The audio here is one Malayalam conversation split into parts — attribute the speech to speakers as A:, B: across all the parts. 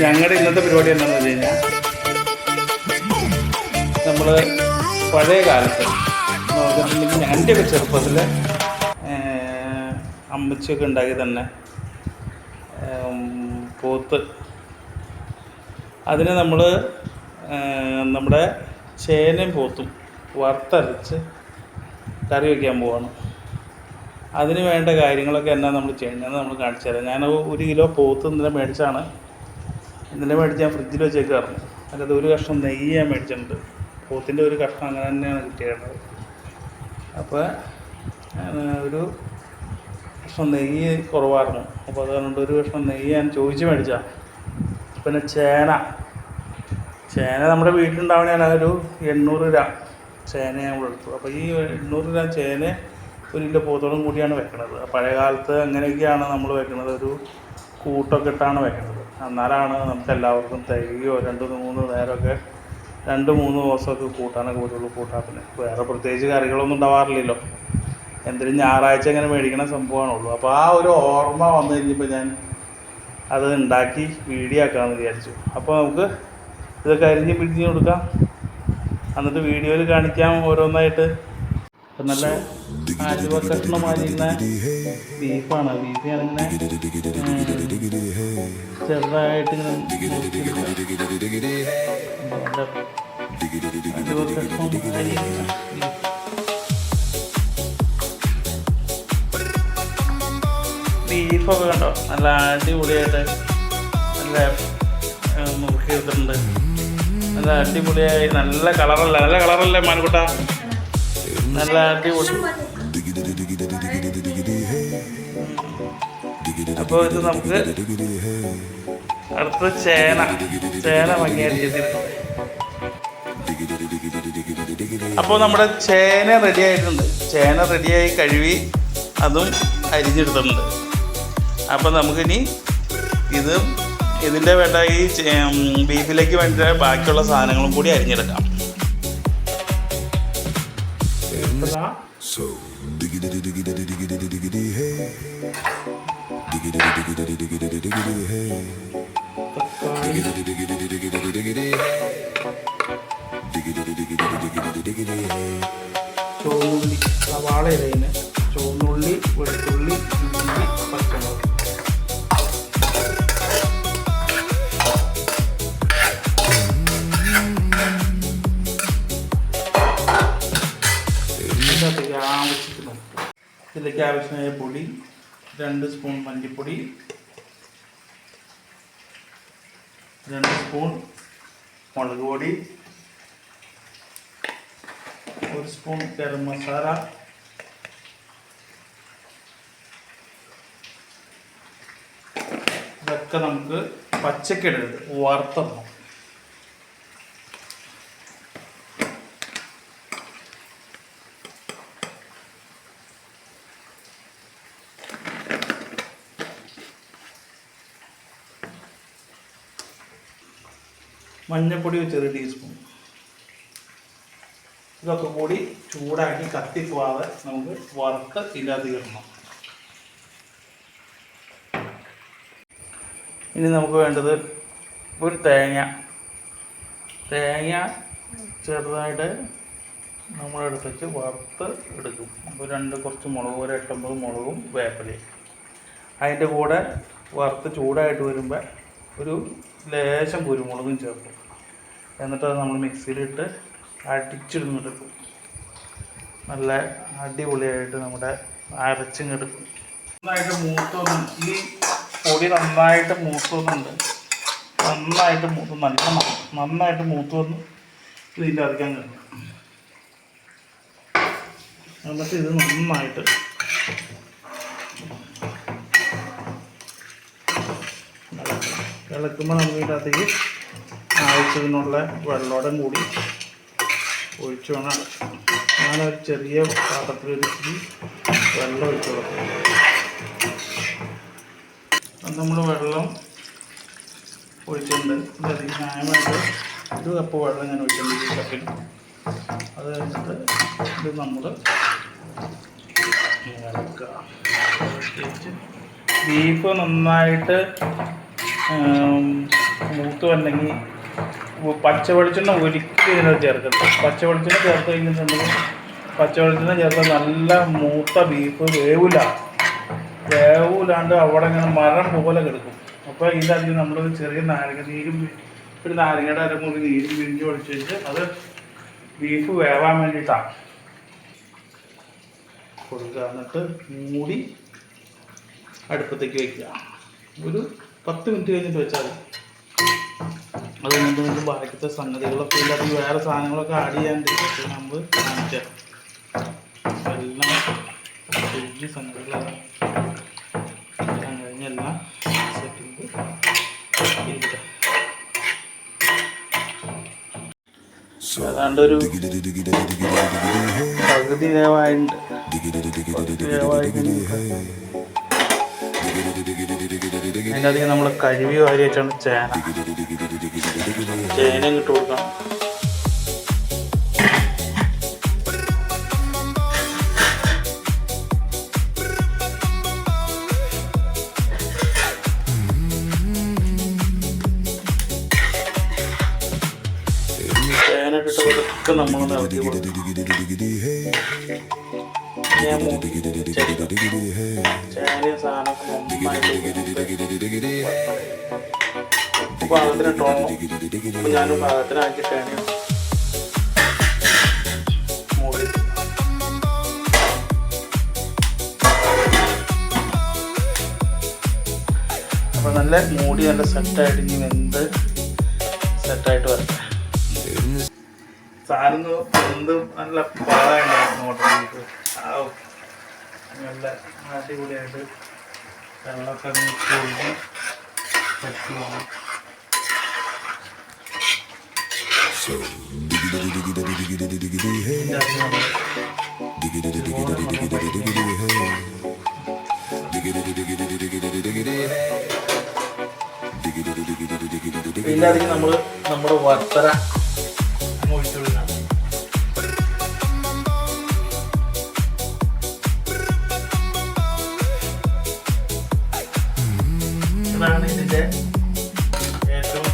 A: ഞങ്ങളുടെ ഇന്നത്തെ പരിപാടി എന്താണെന്ന് വെച്ച് കഴിഞ്ഞാൽ നമ്മൾ പഴയ കാലത്ത് നോക്കുന്നുണ്ടെങ്കിൽ എൻ്റെയൊക്കെ ചെറുപ്പത്തിൽ അമ്മച്ചിയൊക്കെ ഉണ്ടാക്കി തന്നെ പോത്ത് അതിന് നമ്മൾ നമ്മുടെ ചേനയും പോത്തും വറുത്തരച്ച് കറി വയ്ക്കാൻ പോവാണ്. അതിന് വേണ്ട കാര്യങ്ങളൊക്കെ എന്നാ നമ്മൾ ചെയ്യുന്നത് നമ്മൾ കാണിച്ചു തരാം. ഞാൻ 1 കിലോ പോത്ത് ഇന്നലെ മേടിച്ചാണ്. ഇന്നലെ മേടിച്ച് ഞാൻ ഫ്രിഡ്ജിൽ വെച്ചേക്കാറുണ്ട്. അതിനകത്ത് ഒരു കഷ്ണം നെയ്യ് ഞാൻ മേടിച്ചിട്ടുണ്ട്. പോത്തിൻ്റെ ഒരു കഷ്ണം അങ്ങനെ തന്നെയാണ് കിട്ടിയത്. അപ്പോൾ ഒരു കഷ്ണം നെയ്യ് കുറവായിരുന്നു. അപ്പോൾ അതുകൊണ്ട് ഒരു കഷ്ണം നെയ്യ് ഞാൻ ചോദിച്ച് മേടിച്ചാൽ. പിന്നെ ചേന നമ്മുടെ വീട്ടിലുണ്ടാവണ ഒരു 800 ഗ്രാം ചേന ഞാൻ എടുത്തു. അപ്പോൾ ഈ 800 ഗ്രാം ചേന 1 കിലോ പോത്തോളം കൂടിയാണ് വെക്കുന്നത്. പഴയ കാലത്ത് അങ്ങനെയൊക്കെയാണ് നമ്മൾ വെക്കുന്നത്. ഒരു കൂട്ടൊക്കെ ഇട്ടാണ് വെക്കുന്നത്. എന്നാലാണ് നമുക്ക് എല്ലാവർക്കും തികയോ 2-3 നേരമൊക്കെ 2-3 ദിവസമൊക്കെ കൂട്ടാനൊക്കെ പറ്റുള്ളൂ. പിന്നെ വേറെ പ്രത്യേകിച്ച് കറികളൊന്നും ഉണ്ടാവാറില്ലല്ലോ. എന്തെങ്കിലും ഞായറാഴ്ച ഇങ്ങനെ മേടിക്കണ സംഭവമാണുള്ളൂ. അപ്പോൾ ആ ഒരു ഓർമ്മ വന്നു കഴിഞ്ഞപ്പോൾ ഞാൻ അത് ഉണ്ടാക്കി വീഡിയോ ആക്കാമെന്ന് വിചാരിച്ചു. അപ്പോൾ നമുക്ക് ഇതൊക്കെ അരിഞ്ഞ് പിടിഞ്ഞ് കൊടുക്കാം, എന്നിട്ട് വീഡിയോയിൽ കാണിക്കാം ഓരോന്നായിട്ട്. ഇപ്പം നല്ല ആലുവ കഷ്ണം അരിയുന്ന ബീഫാണ്. ബീഫ് ഞാനിങ്ങനെ ചെറുതായിട്ട് ഇങ്ങനെ ആലുവ കഷ്ണം അരിയുന്ന ബീഫൊക്കെ കണ്ടോ, നല്ല അടിപൊളിയായിട്ട് നല്ല മുറുക്കി എടുത്തിട്ടുണ്ട്. നല്ല അടിപൊളിയായി നല്ല കളറല്ലേ മാനുകുട്ട, നല്ല അടിപൊളി. അപ്പോൾ ഇത് നമുക്ക് അടുത്ത് ചേന ഭംഗിയായിട്ട് ചെയ്തിട്ടുണ്ട്. അപ്പോൾ നമ്മുടെ ചേന റെഡി ആയിട്ടുണ്ട്. ചേന റെഡിയായി കഴുകി അതും അരിഞ്ഞെടുത്തിട്ടുണ്ട്. അപ്പോൾ നമുക്കിനി ഇതിൻ്റെ വേണ്ട ഈ ബീഫിലേക്ക് വേണ്ട ബാക്കിയുള്ള സാധനങ്ങളും കൂടി അരിഞ്ഞെടുക്കാം. ചുവന്നുള്ളി, സവാള ഇലയിന് ചുവന്നുള്ളി, വെളുത്തുള്ളി, ഇഞ്ചി, പച്ചമുളക്. ഇതിലേക്ക് ആവശ്യമായ പൊടി 2 സ്പൂൺ മല്ലിപ്പൊടി, 2 സ്പൂൺ മുളക് പൊടി, 1 സ്പൂൺ ഗരം മസാല, ഇതൊക്കെ നമുക്ക് പച്ചക്കിടരുത്, വറുത്തിടണം. മഞ്ഞൾപ്പൊടി 1 ചെറിയ ടീസ്പൂൺ. ഇതൊക്കെ കൂടി ചൂടാക്കി കത്തിപ്പോവാതെ നമുക്ക് വറുത്ത് ഇതിനകത്ത് ഇടണം. ഇനി നമുക്ക് വേണ്ടത് ഒരു തേങ്ങ ചെറുതായിട്ട് നമ്മളെടുത്ത് വെച്ച് വറുത്ത് എടുക്കും. അപ്പോൾ കുറച്ച് മുളക്, ഒരു 8-9 മുളകും വേപ്പിലയും. അതിൻ്റെ കൂടെ വറുത്ത് ചൂടായിട്ട് വരുമ്പോൾ ഒരു ലേശം കുരുമുളകും ചേർക്കും. എന്നിട്ട് അത് നമ്മൾ മിക്സിയിലിട്ട് അടിച്ചെടുക്കും. നല്ല അടിപൊളിയായിട്ട് നമ്മുടെ അരച്ചിങ്ങെടുക്കും. നന്നായിട്ട് മൂത്തൊന്നും, ഈ പൊടി നന്നായിട്ട് മൂത്തൊന്നുണ്ട്. നന്നായിട്ട് മൂത്ത് വന്ന് ഇതിൻ്റെ അരയ്ക്കാൻ കിട്ടും. എന്നിട്ട് ഇത് നന്നായിട്ട് ഇളക്കുമ്പോൾ നമുക്ക് ഇതിൻ്റെ അകത്തേക്ക് ആവശ്യത്തിനുള്ള വെള്ളോടം കൂടി ഒഴിച്ചു വേണം. ഞാനൊരു ചെറിയ പാത്രത്തിൽ ഇച്ചിരി വെള്ളം ഒഴിച്ചു കൊടുക്കും. അത് നമ്മൾ വെള്ളം ഒഴിച്ചിട്ടുണ്ട്. ഇതധികം ന്യായമായിട്ട് 1 കപ്പ് വെള്ളം ഞാൻ ഒഴിച്ചിട്ടുണ്ട് ഈ കപ്പിൽ. അത് കഴിഞ്ഞിട്ട് ഇത് നമ്മൾ ഇളക്കുക. ബീഫ് നന്നായിട്ട് മൂത്ത് വന്നെങ്കിൽ പച്ച വെളിച്ചെണ്ണ ഒരിക്കലും ഇതിനകത്ത് ചേർക്കരുത്. പച്ച വെളിച്ചെണ്ണ ചേർത്ത് കഴിഞ്ഞിട്ടുണ്ടെങ്കിൽ പച്ച വെളിച്ചെണ്ണ ചേർത്ത് നല്ല മൂത്ത ബീഫ് വേവൂലാണ്ട് അവിടെ ഇങ്ങനെ മരം പോലെ കിടക്കും. അപ്പോൾ ഇതിനധികം നമ്മളൊരു ചെറിയ നാരങ്ങ നീരും ഒരു നാരങ്ങയുടെ അരമുറി നീരും പിഴിഞ്ഞ് ഒഴിച്ച് വെച്ച് അത് ബീഫ് വേവാൻ വേണ്ടിയിട്ടാണ് കൊടുക്കുക. എന്നിട്ട് മൂടി അടുപ്പത്തേക്ക് വയ്ക്കുക. ഒരു 10 മിനിറ്റ് കഴിഞ്ഞിട്ട് വെച്ചാൽ മതി. അത് കഴിഞ്ഞിട്ട് നമുക്ക് ബാക്കിത്തെ സംഗതികളൊക്കെ ഇല്ലാതെ വേറെ സാധനങ്ങളൊക്കെ ആഡ് ചെയ്യാണ്ട് നമ്മൾ കാണിക്കാം. എല്ലാം വലിയ സംഗതികളാണ് കഴിഞ്ഞെല്ലാം സെറ്റ് ചെയ്ത് ഇരിക്കട്ടെ. ഏതാണ്ട് ഒരു പകുതി വേവായിട്ടുണ്ട്. അതിൻ്റെ അധികം നമ്മൾ കഴുകി വാരി വെച്ചാണ് ചേന ഇട്ട് കൊടുക്കണം. ചേനയിട്ടിട്ടൊക്കെ നമ്മളൊന്ന് ഇളക്കി കൊടുക്കും. ചേനയും സാധനമൊക്കെ നന്നായിട്ട് പാകത്തിനിട്ടോളണം. അപ്പം ഞാനും പാകത്തിനാക്കിയിട്ടാണ് മൂടി. അപ്പം നല്ല മൂടി നല്ല സെറ്റായിട്ട് ഇനി വെന്ത് സെറ്റായിട്ട് വരട്ടെ. സാധനം എന്ത് നല്ല പാകമുണ്ടായിരുന്നു ഹോട്ടലിലേക്ക്. നല്ല അടിപൊളിയായിട്ട് വെള്ളമൊക്കെ ഒഴിഞ്ഞ് പറ്റി പോകണം. പിന്നെ അതിന് നമ്മൾ നമ്മുടെ വറുത്തര ഒഴിച്ചുകൊടുക്കണം. ഇതാണ് ഇതിൻ്റെ ഏറ്റവും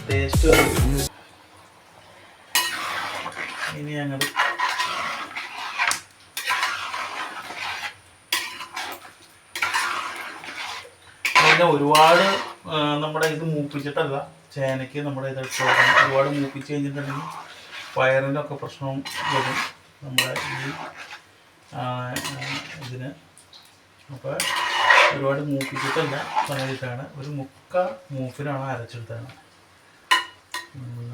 A: ടേസ്റ്റ്. ഇനി ഞങ്ങൾ പിന്നെ ഒരുപാട് നമ്മുടെ ഇത് മൂപ്പിച്ചിട്ടല്ല ചേനയ്ക്ക് നമ്മുടെ ഇത് ഒരുപാട് മൂപ്പിച്ച് കഴിഞ്ഞിട്ടുണ്ടെങ്കിൽ വയറിൻ്റെ ഒക്കെ പ്രശ്നവും വരും നമ്മുടെ ഇതിന്. അപ്പോൾ ഒരുപാട് മൂപ്പിച്ചിട്ടല്ല സമയത്താണ് ഒരു മൂപ്പിനാണ് അരച്ചെടുത്താണ്.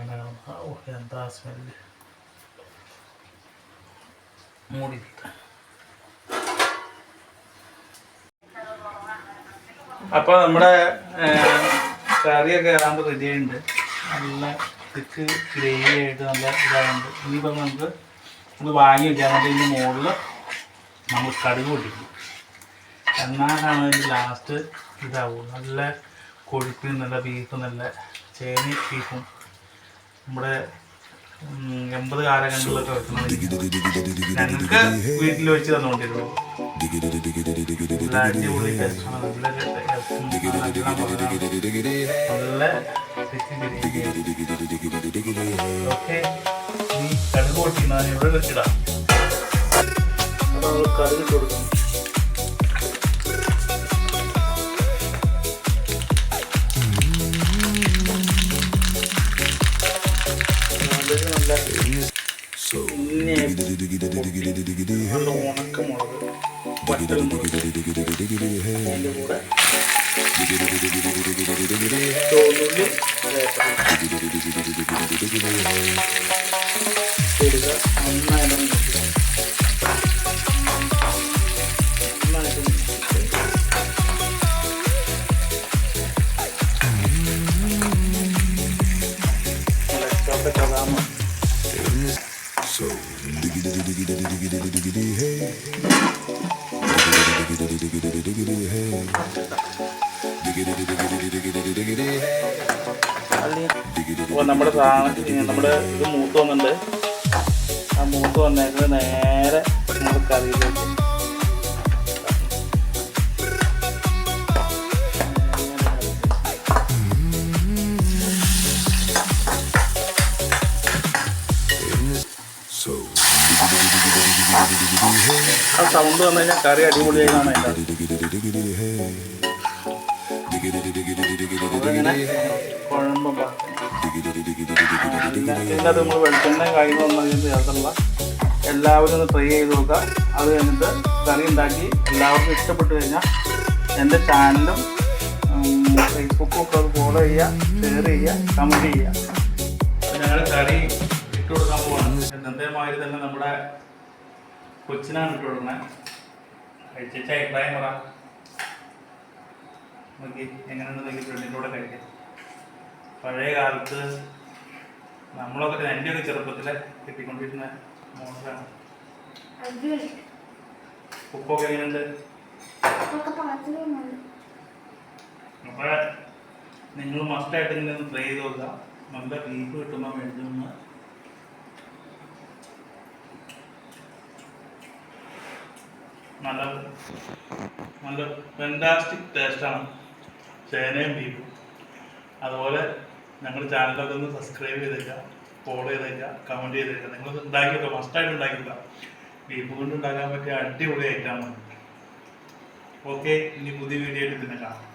A: അങ്ങനെ എന്താ സ്മെല്ല്. മൂടി അപ്പോൾ നമ്മുടെ കറിയൊക്കെ ഏതാണ്ട് റെഡി ആയിട്ടുണ്ട്. നല്ല തിക്ക് ഗ്രേവി ആയിട്ട് നല്ല ഇതായുണ്ട്. ഇനിയിപ്പോൾ നമുക്ക് ഇത് വാങ്ങി വയ്ക്കാൻ വേണ്ടി ഇതിൻ്റെ മുകളിൽ നമ്മൾ കടുക് പൊട്ടിക്കും. എന്നാലാണ് അതിൻ്റെ ലാസ്റ്റ് ഇതാവും. നല്ല കൊഴുപ്പിന് നല്ല ബീഫ്, നല്ല ചേന ബീഫും നമ്മുടെ 80 കാലഘട്ടങ്ങളിലൊക്കെ വെക്കുന്നത് ഞങ്ങൾക്ക് വീട്ടിൽ വെച്ച് തന്നുകൊണ്ടിരുന്നു. നല്ല അടിപൊളി ടേസ്റ്റാണ്. നല്ല ഓക്കെ. ഈ കടുക് പൊട്ടിക്കുന്ന ഇവിടെ വെച്ചിടാം. അപ്പോൾ നമ്മൾ കടുക് ഇട്ട് കൊടുക്കും. നല്ല ഉണക്കമുളക്, വറ്റൽമുളക്, അതിൻ്റെ കൂടെ ചോറുള്ളി ഇടുക. നന്നായിട്ട് അപ്പോൾ നമ്മുടെ ഇത് മൂത്ത് വന്നിട്ടുണ്ട്. ആ മൂത്ത് വന്നേക്കുന്നത് നേരെ നമ്മൾ കറിയിലേക്ക് ആ സൗണ്ട് വന്നു കഴിഞ്ഞാൽ കറി അടിപൊളിയായിട്ടാണ് അതിൻ്റെ അതിങ്ങനെ കുഴമ്പം ഇതിൻ്റെ അത് നമ്മൾ വെളിച്ചെണ്ണ കാര്യങ്ങളൊന്നും അതിന് ചേർത്തുള്ള എല്ലാവരും ഒന്ന് ട്രൈ ചെയ്ത് നോക്കുക. അത് കഴിഞ്ഞിട്ട് കറി ഉണ്ടാക്കി എല്ലാവർക്കും ഇഷ്ടപ്പെട്ട് കഴിഞ്ഞാൽ എൻ്റെ ചാനലും ഫേസ്ബുക്കും ഒക്കെ അത് ഫോളോ ചെയ്യുക, ഷെയർ ചെയ്യുക, കമൻറ്റ് ചെയ്യുക. അപ്പോൾ ഞങ്ങൾ കറി ഇട്ട് കൊടുക്കാൻ പോവാണ്. എന്നത്തേമാതിരി തന്നെ നമ്മുടെ കൊച്ചിനാണ് ഇട്ട് കൊടുക്കുന്നത്. കഴിച്ച അഭിപ്രായം പറ നോക്കി എങ്ങനെയുണ്ട് നോക്കി ഫ്രണ്ടിൻ്റെ കൂടെ കഴിക്കാം. പഴയ കാലത്ത് നമ്മളൊക്കെ എൻ്റെയൊക്കെ ചെറുപ്പത്തിൽ കിട്ടിക്കൊണ്ടിരുന്ന മോഡലാണ്. ഉപ്പൊക്കെ എങ്ങനെയുണ്ട്? അപ്പോൾ നിങ്ങൾ മസ്റ്റായിട്ട് ഇങ്ങനെ ഒന്ന് ട്രൈ ചെയ്ത് നോക്കുക. നല്ല ബീഫ് കിട്ടുമ്പോൾ മേടിച്ചൊന്ന് നല്ല ഫാന്റാസ്റ്റിക് ടേസ്റ്റാണ് ചേനയും ബീഫും. അതുപോലെ ഞങ്ങളുടെ ചാനലൊക്കെ ഒന്ന് സബ്സ്ക്രൈബ് ചെയ്തേക്കുക, ഫോളോ ചെയ്തേക്കുക, കമൻറ്റ് ചെയ്തേക്കുക. നിങ്ങൾ ഉണ്ടാക്കി വെക്കുക, മസ്റ്റായിട്ട് ഉണ്ടാക്കിക്കുക. ബീഫ് കൊണ്ട് ഉണ്ടാക്കാൻ പറ്റിയ അടിപൊളി ഐറ്റമാണ്. ഓക്കെ, ഇനി പുതിയ വീഡിയോ ആയിട്ട് പിന്നെ കാണാം.